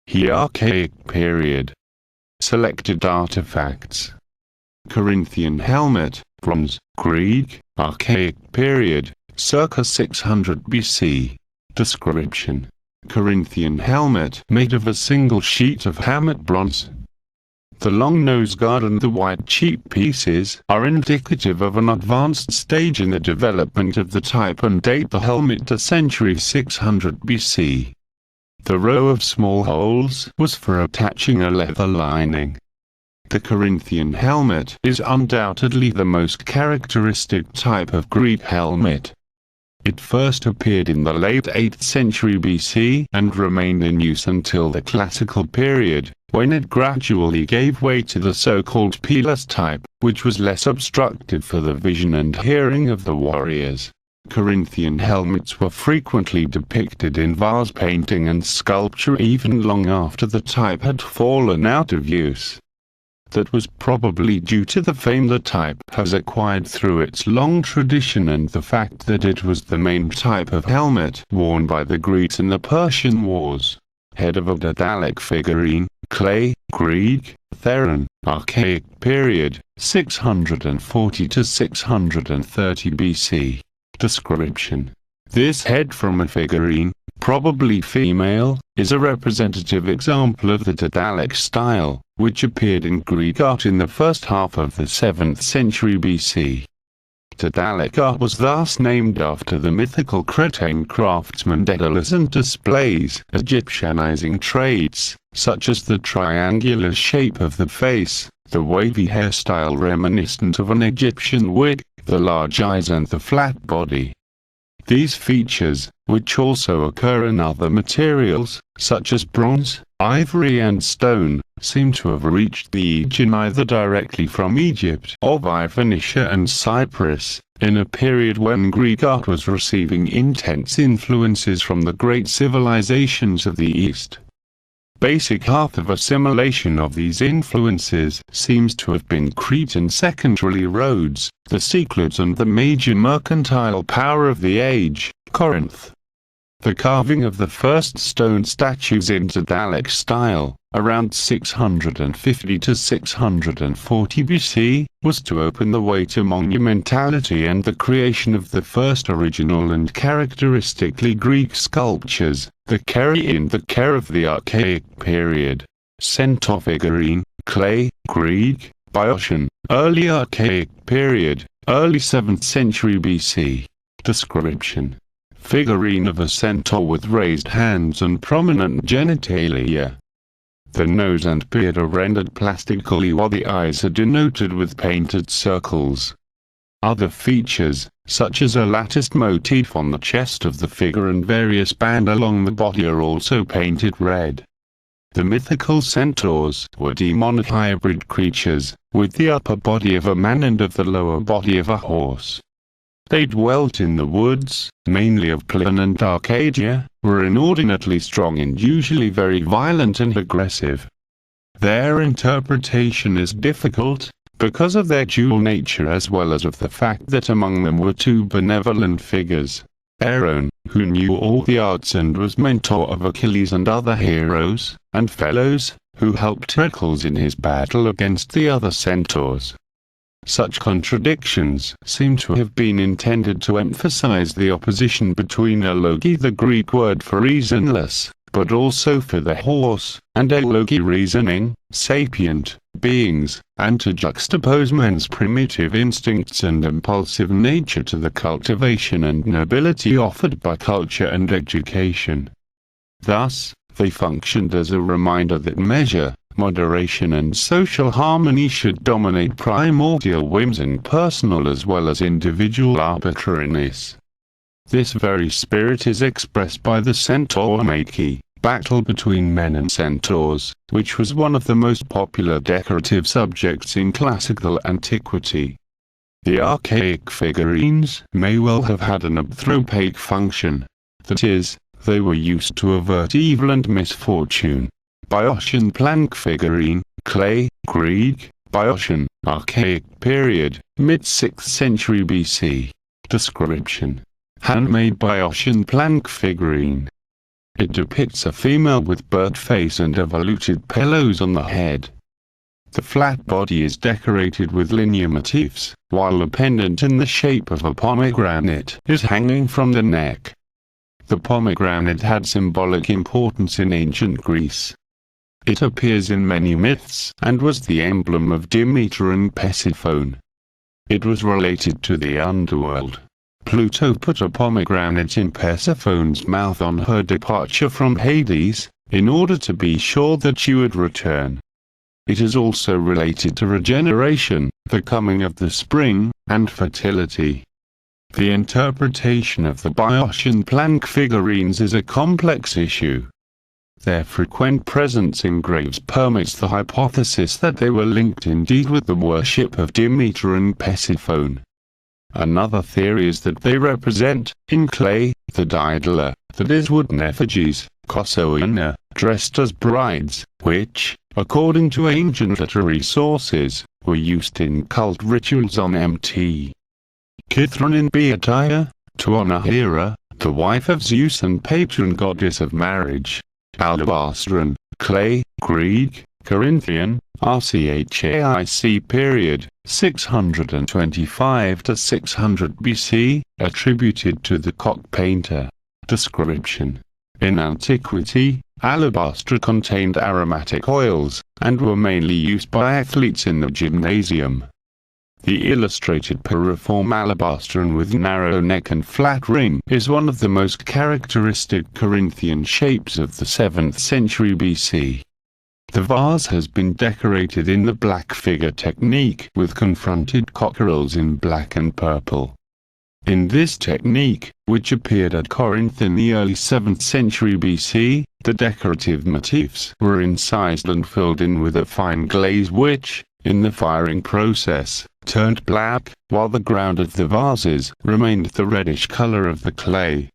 The Archaic Period. Selected artifacts. Corinthian helmet, bronze, Greek, Archaic Period, circa 600 BC. Description: Corinthian helmet made of a single sheet of hammered bronze. The long nose guard and the white cheek pieces are indicative of an advanced stage in the development of the type and date the helmet to century 600 BC. The row of small holes was for attaching a leather lining. The Corinthian helmet is undoubtedly the most characteristic type of Greek helmet. It first appeared in the late 8th century BC and remained in use until the Classical period, when it gradually gave way to the so-called peerless type, which was less obstructive for the vision and hearing of the warriors. Corinthian helmets were frequently depicted in vase painting and sculpture even long after the type had fallen out of use. That was probably due to the fame the type has acquired through its long tradition and the fact that it was the main type of helmet worn by the Greeks in the Persian Wars. Head of a Daedalic figurine, clay, Greek, Theron, Archaic Period, 640 to 630 BC. Description: This head from a figurine, probably female, is a representative example of the Daedalic style, which appeared in Greek art in the first half of the 7th century BC. Daedalic art was thus named after the mythical Cretan craftsman Daedalus and displays Egyptianizing traits, such as the triangular shape of the face, the wavy hairstyle reminiscent of an Egyptian wig, the large eyes and the flat body. These features, which also occur in other materials, such as bronze, ivory and stone, seem to have reached the Aegean either directly from Egypt or via Phoenicia and Cyprus, in a period when Greek art was receiving intense influences from the great civilizations of the East. Basic path of assimilation of these influences seems to have been Crete and secondarily Rhodes, the Cyclades and the major mercantile power of the age, Corinth. The carving of the first stone statues in Daedalic style, around 650 to 640 BC, was to open the way to monumentality and the creation of the first original and characteristically Greek sculptures, the Keri in the Ker of the Archaic Period. Centaur figurine, clay, Greek, Boeotian, early Archaic Period, early 7th century BC. Description: Figurine of a centaur with raised hands and prominent genitalia. The nose and beard are rendered plastically while the eyes are denoted with painted circles. Other features, such as a latticed motif on the chest of the figure and various bands along the body are also painted red. The mythical centaurs were demonic hybrid creatures, with the upper body of a man and of the lower body of a horse. They dwelt in the woods, mainly of Plymouth and Arcadia, were inordinately strong and usually very violent and aggressive. Their interpretation is difficult, because of their dual nature as well as of the fact that among them were two benevolent figures. Aaron, who knew all the arts and was mentor of Achilles and other heroes, and Phelos, who helped Hercules in his battle against the other centaurs. Such contradictions seem to have been intended to emphasize the opposition between alogi, the Greek word for reasonless, but also for the horse, and elogi, reasoning, sapient, beings, and to juxtapose men's primitive instincts and impulsive nature to the cultivation and nobility offered by culture and education. Thus, they functioned as a reminder that measure, moderation and social harmony should dominate primordial whims and personal as well as individual arbitrariness. This very spirit is expressed by the centaur Maki, battle between men and centaurs, which was one of the most popular decorative subjects in classical antiquity. The archaic figurines may well have had an anthropaic function, that is, they were used to avert evil and misfortune. Boeotian plank figurine, clay, Greek, Boeotian, Archaic Period, mid-6th century BC. Description: Handmade Boeotian plank figurine. It depicts a female with bird face and evoluted pillows on the head. The flat body is decorated with linear motifs, while a pendant in the shape of a pomegranate is hanging from the neck. The pomegranate had symbolic importance in ancient Greece. It appears in many myths and was the emblem of Demeter and Persephone. It was related to the underworld. Pluto put a pomegranate in Persephone's mouth on her departure from Hades, in order to be sure that she would return. It is also related to regeneration, the coming of the spring, and fertility. The interpretation of the Boeotian Planck figurines is a complex issue. Their frequent presence in graves permits the hypothesis that they were linked indeed with the worship of Demeter and Persephone. Another theory is that they represent, in clay, the daedala, that is wooden effigies, Kosoina, dressed as brides, which, according to ancient literary sources, were used in cult rituals on Mt. Kithron in Boeotia, to honor Hera, the wife of Zeus and patron goddess of marriage. Alabastron, clay, Greek, Corinthian, Archaic Period, 625 to 600 BC, attributed to the cock painter. Description: in antiquity, alabaster contained aromatic oils, and were mainly used by athletes in the gymnasium. The illustrated piriform alabastron with narrow neck and flat ring is one of the most characteristic Corinthian shapes of the 7th century BC. The vase has been decorated in the black figure technique with confronted cockerels in black and purple. In this technique, which appeared at Corinth in the early 7th century BC, the decorative motifs were incised and filled in with a fine glaze which, in the firing process, turned black, while the ground of the vases remained the reddish color of the clay.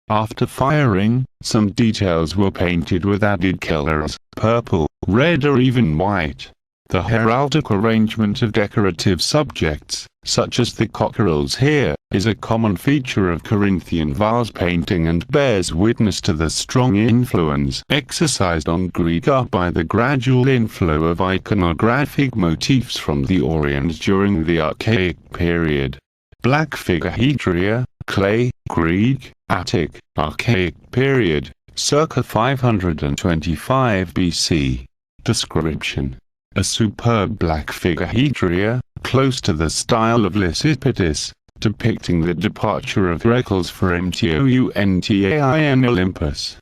After firing, some details were painted with added colors, purple, red or even white. The heraldic arrangement of decorative subjects, such as the cockerels here, is a common feature of Corinthian vase painting and bears witness to the strong influence exercised on Greek art by the gradual inflow of iconographic motifs from the Orient during the Archaic period. Black figurhetria, clay, Greek, Attic, Archaic period, circa 525 BC. Description: a superb black figurhetria, close to the style of Lysippidis, depicting the departure of Heracles for Mtountain Olympus.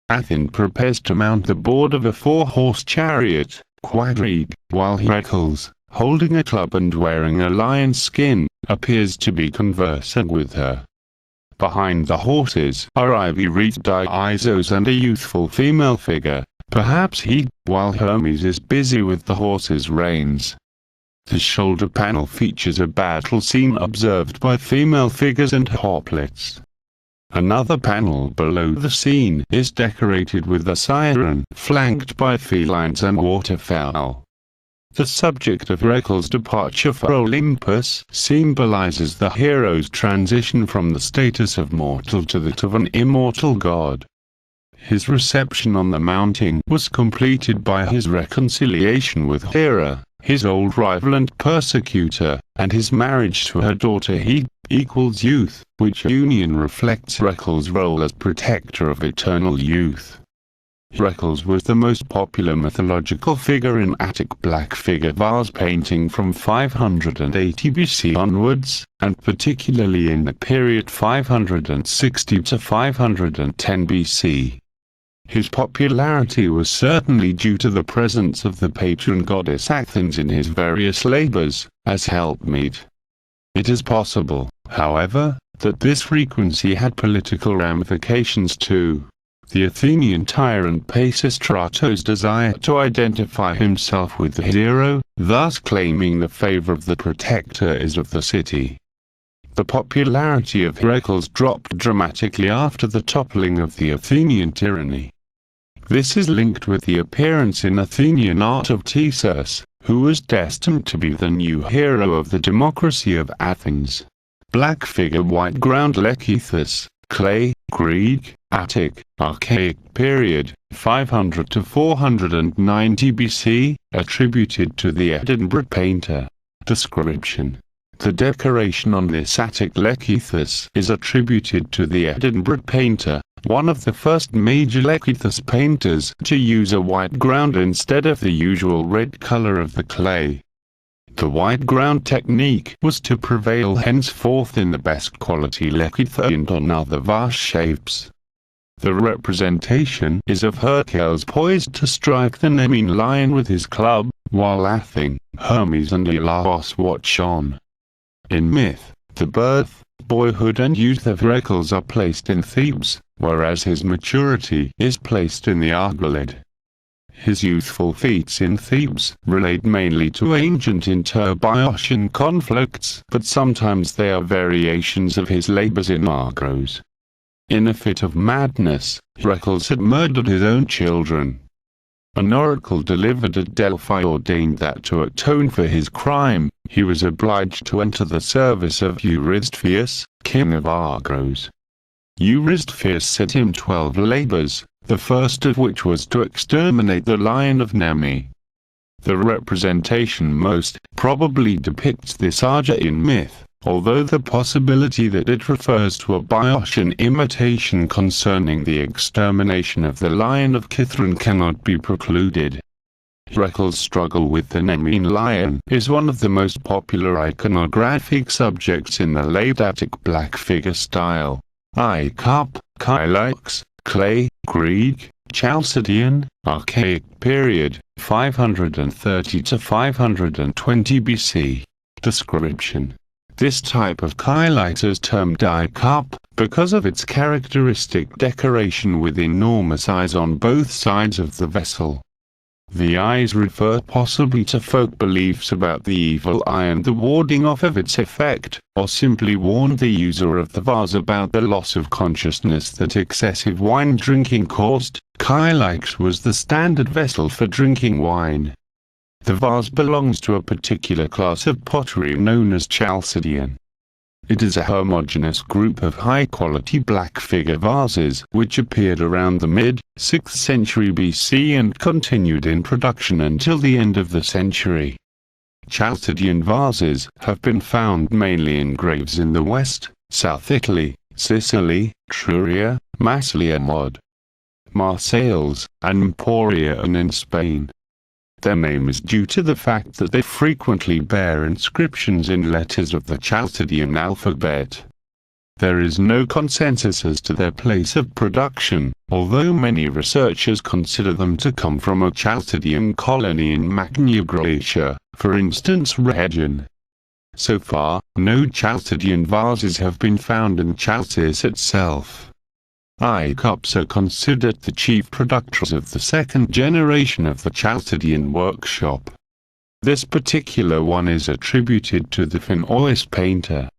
Athene prepares to mount the board of a 4-horse chariot, quadrigue, while Heracles, holding a club and wearing a lion's skin, appears to be conversing with her. Behind the horses are ivy-wreathed Dionysos and a youthful female figure, perhaps he, while Hermes is busy with the horse's reins. The shoulder panel features a battle scene observed by female figures and hoplites. Another panel below the scene is decorated with a siren flanked by felines and waterfowl. The subject of Heracles' departure for Olympus symbolizes the hero's transition from the status of mortal to that of an immortal god. His reception on the mountain was completed by his reconciliation with Hera, his old rival and persecutor, and his marriage to her daughter Hebe equals youth, which union reflects Heracles' role as protector of eternal youth. Heracles was the most popular mythological figure in Attic black figure vase painting from 580 BC onwards, and particularly in the period 560 to 510 BC. His popularity was certainly due to the presence of the patron goddess Athens in his various labors, as helpmeet. It is possible, however, that this frequency had political ramifications too. The Athenian tyrant Pisistratos' desire to identify himself with the hero, thus claiming the favor of the protector of the city. The popularity of Heracles dropped dramatically after the toppling of the Athenian tyranny. This is linked with the appearance in Athenian art of Theseus, who was destined to be the new hero of the democracy of Athens. Black figure white ground Lekythus, clay, Greek, Attic, Archaic Period, 500 to 490 BC, attributed to the Edinburgh painter. Description: the decoration on this Attic lekithos is attributed to the Edinburgh painter, one of the first major lekithos painters to use a white ground instead of the usual red color of the clay. The white ground technique was to prevail henceforth in the best quality lekithos and on other vase shapes. The representation is of Hercules poised to strike the Nemean lion with his club, while Athene, Hermes and Iolaus watch on. In myth, the birth, boyhood and youth of Hercules are placed in Thebes, whereas his maturity is placed in the Argolid. His youthful feats in Thebes relate mainly to ancient inter-Boeotian conflicts, but sometimes they are variations of his labors in Argos. In a fit of madness, Hercules had murdered his own children. An oracle delivered at Delphi ordained that to atone for his crime, he was obliged to enter the service of Eurystheus, king of Argos. Eurystheus set him 12 labors, the first of which was to exterminate the lion of Nemi. The representation most probably depicts this saga in myth, although the possibility that it refers to a Boeotian imitation concerning the extermination of the lion of Cithron cannot be precluded. Hercules' struggle with the Nemean lion is one of the most popular iconographic subjects in the late Attic black figure style. Cup, Kylix, clay, Greek, Chalcidian, Archaic Period, 530 to 520 BC. Description: this type of kylite is termed eye cup, because of its characteristic decoration with enormous eyes on both sides of the vessel. The eyes refer possibly to folk beliefs about the evil eye and the warding off of its effect, or simply warn the user of the vase about the loss of consciousness that excessive wine drinking caused. Kylix was the standard vessel for drinking wine. The vase belongs to a particular class of pottery known as Chalcidian. It is a homogeneous group of high-quality black figure vases which appeared around the mid-6th century BC and continued in production until the end of the century. Chalcidian vases have been found mainly in graves in the West, South Italy, Sicily, Truria, Massilia Mod, Marseilles, and Emporia and in Spain. Their name is due to the fact that they frequently bear inscriptions in letters of the Chalcidian alphabet. There is no consensus as to their place of production, although many researchers consider them to come from a Chalcidian colony in Magna Graecia, for instance Rhegion. So far, no Chalcidian vases have been found in Chalcis itself. Eye cups are considered the chief producers of the second generation of the Chalcidian workshop. This particular one is attributed to the Phoenician painter.